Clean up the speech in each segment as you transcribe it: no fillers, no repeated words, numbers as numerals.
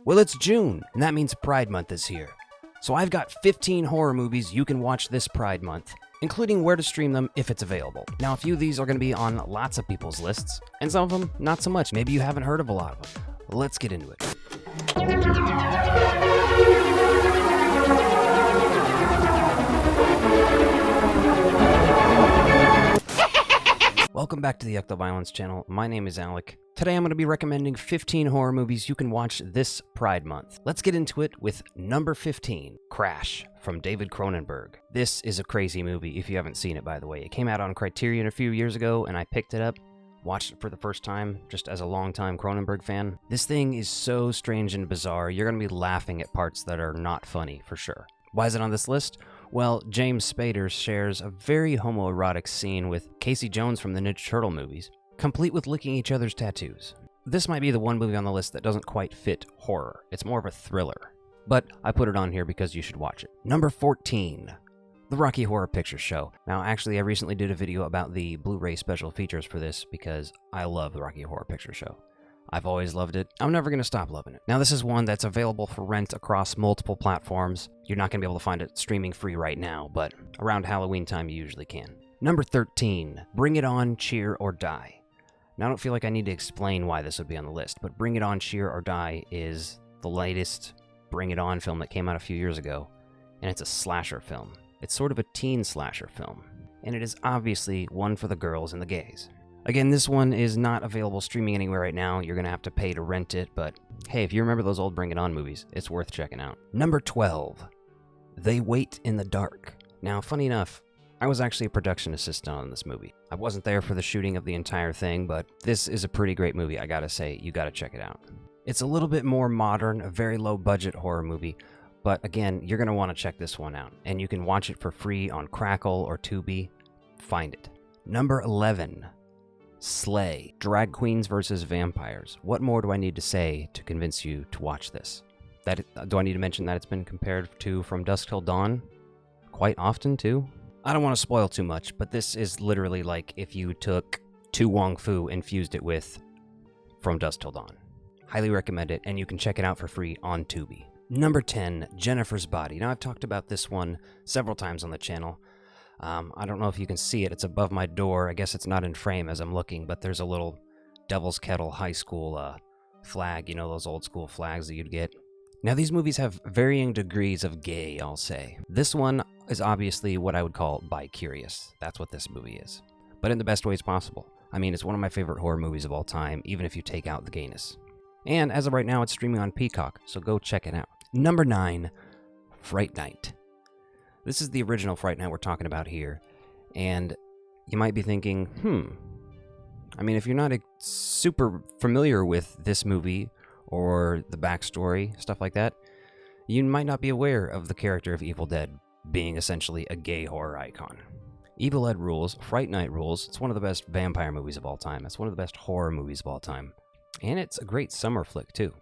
Well, it's June, and that means Pride Month is here. So I've got 15 horror movies you can watch this Pride Month, including where to stream them if it's available. Now, a few of these are going to be on lots of people's lists, and some of them not so much. Maybe you haven't heard of a lot of them. Let's get into it. Welcome back to the Yuck the Violence channel. My name is Alec. Today I'm going to be recommending 15 horror movies you can watch this Pride Month. Let's get into it with number 15, Crash, from David Cronenberg. This is a crazy movie if you haven't seen it, by the way. It came out on Criterion a few years ago, and I picked it up, watched it for the first time, just as a longtime Cronenberg fan. This thing is so strange and bizarre, you're going to be laughing at parts that are not funny, for sure. Why is it on this list? Well, James Spader shares a very homoerotic scene with Casey Jones from the Ninja Turtle movies, complete with licking each other's tattoos. This might be the one movie on the list that doesn't quite fit horror. It's more of a thriller. But I put it on here because you should watch it. Number 14, The Rocky Horror Picture Show. Now, actually, I recently did a video about the Blu-ray special features for this because I love The Rocky Horror Picture Show. I've always loved it. I'm never going to stop loving it. Now, this is one that's available for rent across multiple platforms. You're not going to be able to find it streaming free right now, but around Halloween time, you usually can. Number 13, Bring It On, Cheer or Die. Now, I don't feel like I need to explain why this would be on the list, but Bring It On, Cheer or Die is the latest Bring It On film that came out a few years ago, and it's a slasher film. It's sort of a teen slasher film, and it is obviously one for the girls and the gays. Again, this one is not available streaming anywhere right now. You're going to have to pay to rent it, but hey, if you remember those old Bring It On movies, it's worth checking out. Number 12, They Wait in the Dark. Now, funny enough, I was actually a production assistant on this movie. I wasn't there for the shooting of the entire thing, but this is a pretty great movie, I gotta say. You gotta check it out. It's a little bit more modern, a very low-budget horror movie, but again, you're gonna want to check this one out, and you can watch it for free on Crackle or Tubi. Find it. Number 11, Sleigh, Drag Queens vs. Vampires. What more do I need to say to convince you to watch this? Do I need to mention that it's been compared to From Dusk Till Dawn? Quite often, too? I don't want to spoil too much, but this is literally like if you took Tu Wong Fu and fused it with From Dusk Till Dawn. Highly recommend it, and you can check it out for free on Tubi. Number 10, Jennifer's Body. Now, I've talked about this one several times on the channel. I don't know if you can see it. It's above my door. I guess it's not in frame as I'm looking, but there's a little Devil's Kettle high school flag. You know, those old school flags that you'd get. Now, these movies have varying degrees of gay, I'll say. This one is obviously what I would call bi-curious. That's what this movie is. But in the best ways possible. I mean, it's one of my favorite horror movies of all time, even if you take out the gayness. And as of right now, it's streaming on Peacock, so go check it out. Number 9, Fright Night. This is the original Fright Night we're talking about here. And you might be thinking, I mean, if you're not super familiar with this movie or the backstory, stuff like that, you might not be aware of the character of Evil Dead being essentially a gay horror icon. Evil Dead rules, Fright Night rules. It's one of the best vampire movies of all time. It's one of the best horror movies of all time. And it's a great summer flick, too.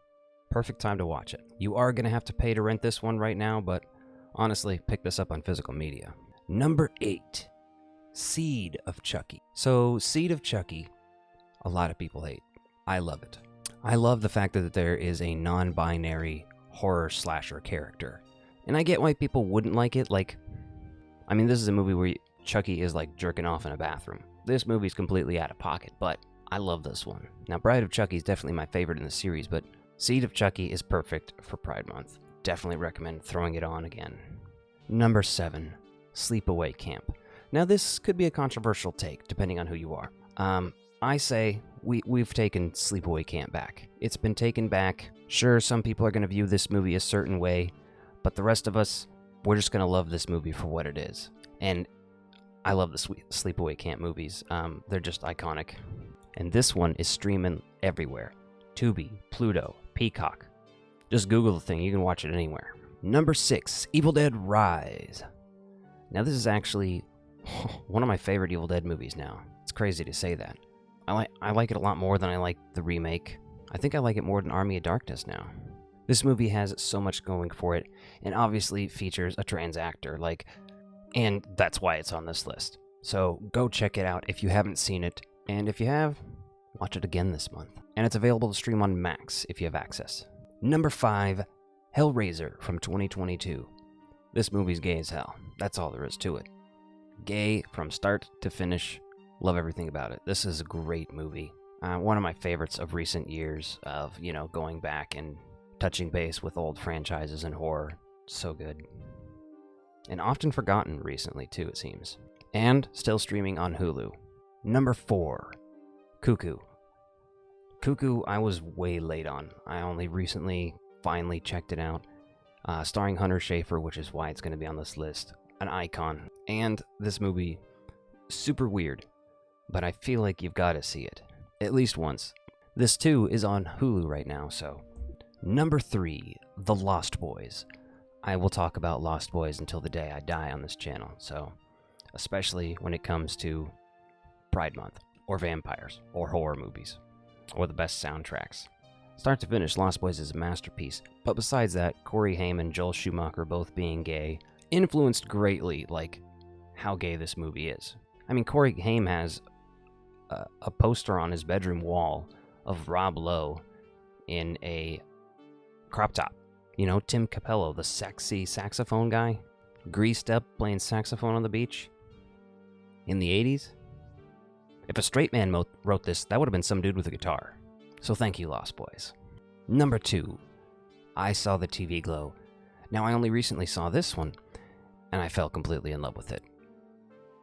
Perfect time to watch it. You are going to have to pay to rent this one right now, but honestly, pick this up on physical media. Number 8, Seed of Chucky. So, Seed of Chucky, a lot of people hate. I love it. I love the fact that there is a non-binary horror slasher character. And I get why people wouldn't like it. Like, I mean, this is a movie where Chucky is like jerking off in a bathroom. This movie's completely out of pocket, but I love this one. Now, Bride of Chucky is definitely my favorite in the series, but Seed of Chucky is perfect for Pride Month. Definitely recommend throwing it on again. Number 7, Sleepaway Camp. Now, this could be a controversial take, depending on who you are. I say we've taken Sleepaway Camp back. It's been taken back. Sure, some people are going to view this movie a certain way, but the rest of us, we're just going to love this movie for what it is. And I love the Sleepaway Camp movies. They're just iconic. And this one is streaming everywhere. Tubi, Pluto, Peacock. Just Google the thing. You can watch it anywhere. Number 6, Evil Dead Rise. Now, this is actually one of my favorite Evil Dead movies now. It's crazy to say that. I like it a lot more than I like the remake. I think I like it more than Army of Darkness now. This movie has so much going for it, and obviously features a trans actor, and that's why it's on this list. So go check it out if you haven't seen it, and if you have, watch it again this month. And it's available to stream on Max if you have access. Number 5, Hellraiser from 2022. This movie's gay as hell. That's all there is to it. Gay from start to finish. Love everything about it. This is a great movie. One of my favorites of recent years of, going back and touching base with old franchises and horror. So good. And often forgotten recently, too, it seems. And still streaming on Hulu. Number 4, Cuckoo. Cuckoo, I was way late on. I only recently finally checked it out. Starring Hunter Schafer, which is why it's going to be on this list. An icon. And this movie, super weird. But I feel like you've got to see it. At least once. This, too, is on Hulu right now, so. Number 3, The Lost Boys. I will talk about Lost Boys until the day I die on this channel, so. Especially when it comes to Pride Month, or vampires, or horror movies, or the best soundtracks. Start to finish, Lost Boys is a masterpiece, but besides that, Corey Haim and Joel Schumacher both being gay influenced greatly, how gay this movie is. I mean, Corey Haim has a poster on his bedroom wall of Rob Lowe in a crop top. Tim Capello, the sexy saxophone guy, greased up playing saxophone on the beach in the 80s. If a straight man wrote this, that would have been some dude with a guitar. So thank you, Lost Boys. Number 2, I Saw the TV Glow. Now, I only recently saw this one, and I fell completely in love with it.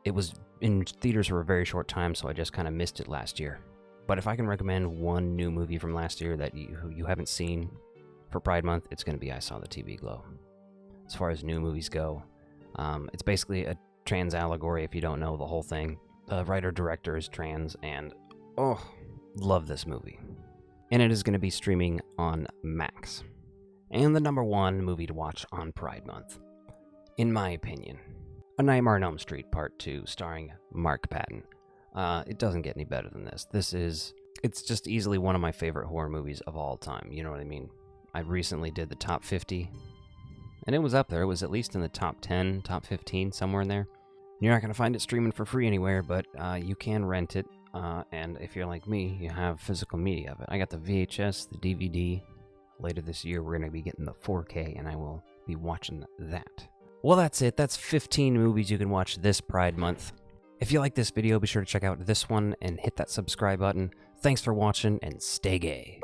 It was in theaters for a very short time, so I just kind of missed it last year. But if I can recommend one new movie from last year that you haven't seen for Pride Month, it's going to be I Saw the TV Glow. As far as new movies go, it's basically a trans allegory if you don't know the whole thing. The writer-director is trans, and love this movie. And it is going to be streaming on Max. And the number 1 movie to watch on Pride Month, in my opinion, A Nightmare on Elm Street Part 2, starring Mark Patton. It doesn't get any better than this. It's just easily one of my favorite horror movies of all time, you know what I mean? I recently did the top 50, and it was up there. It was at least in the top 10, top 15, somewhere in there. You're not going to find it streaming for free anywhere, but you can rent it, and if you're like me, you have physical media of it. I got the VHS, the DVD. Later this year, we're going to be getting the 4K, and I will be watching that. Well, that's it. That's 15 movies you can watch this Pride Month. If you like this video, be sure to check out this one and hit that subscribe button. Thanks for watching, and stay gay.